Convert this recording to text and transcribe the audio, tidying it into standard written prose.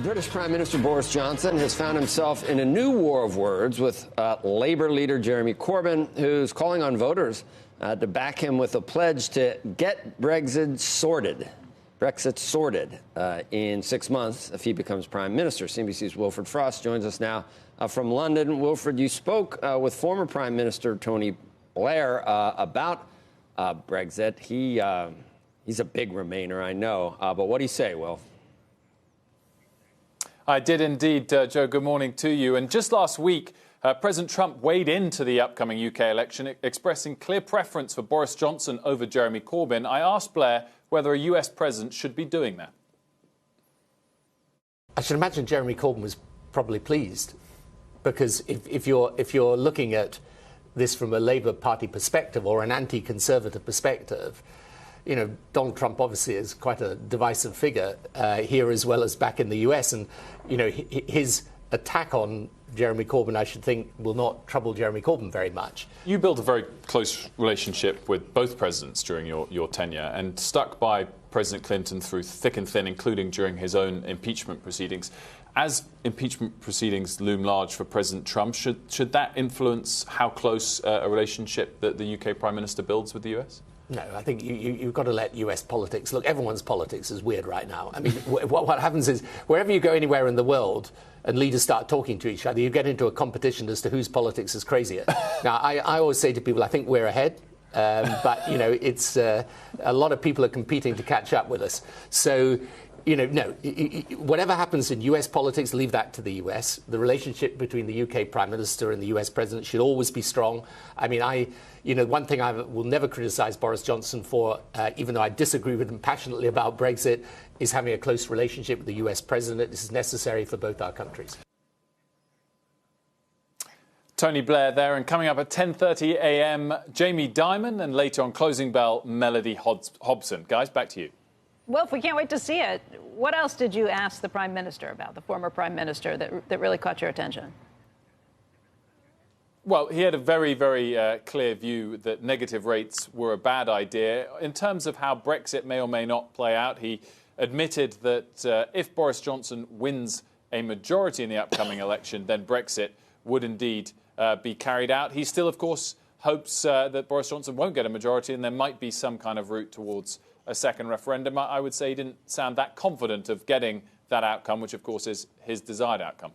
British Prime Minister Boris Johnson has found himself in a new war of words with Labour Leader Jeremy Corbyn, who's calling on voters to back him with a pledge to get Brexit sorted in 6 months if he becomes Prime Minister. CNBC's Wilfred joins us now from London. Wilfred, you spoke with former Prime Minister Tony Blair about Brexit. He's a big Remainer, I know. But what do you say, Will? I did indeed, Joe. Good morning to you. And just last week, President Trump weighed into the upcoming UK election, expressing clear preference for Boris Johnson over Jeremy Corbyn. I asked Blair whether a US president should be doing that. I should imagine Jeremy Corbyn was probably pleased, because if you're looking at this from a Labour Party perspective or an anti-conservative perspective, you know, Donald Trump obviously is quite a divisive figure here as well as back in the US. And, you know, his attack on Jeremy Corbyn, I should think, will not trouble Jeremy Corbyn very much. You built a very close relationship with both presidents during your tenure and stuck by President Clinton through thick and thin, including during his own impeachment proceedings. As impeachment proceedings loom large for President Trump, should that influence how close a relationship that the UK Prime Minister builds with the US? No, I think you've got to let US politics... Look, everyone's politics is weird right now. I mean, what happens is, wherever you go anywhere in the world and leaders start talking to each other, you get into a competition as to whose politics is crazier. Now, I always say to people, I think we're ahead. But, you know, it's a lot of people are competing to catch up with us. So, you know, no, whatever happens in US politics, leave that to the US. The relationship between the UK Prime Minister and the US President should always be strong. I mean, you know, one thing I will never criticise Boris Johnson for, even though I disagree with him passionately about Brexit, is having a close relationship with the US President. This is necessary for both our countries. Tony Blair there, and coming up at 10:30 a.m, Jamie Dimon, and later on Closing Bell, Melody Hobson. Guys, back to you. Wilf, we can't wait to see it. What else did you ask the Prime Minister about, the former Prime Minister, that really caught your attention? Well, he had a very, very clear view that negative rates were a bad idea. In terms of how Brexit may or may not play out, he admitted that if Boris Johnson wins a majority in the upcoming election, then Brexit would indeed be carried out. He still, of course, hopes that Boris Johnson won't get a majority and there might be some kind of route towards a second referendum. I would say he didn't sound that confident of getting that outcome, which, of course, is his desired outcome.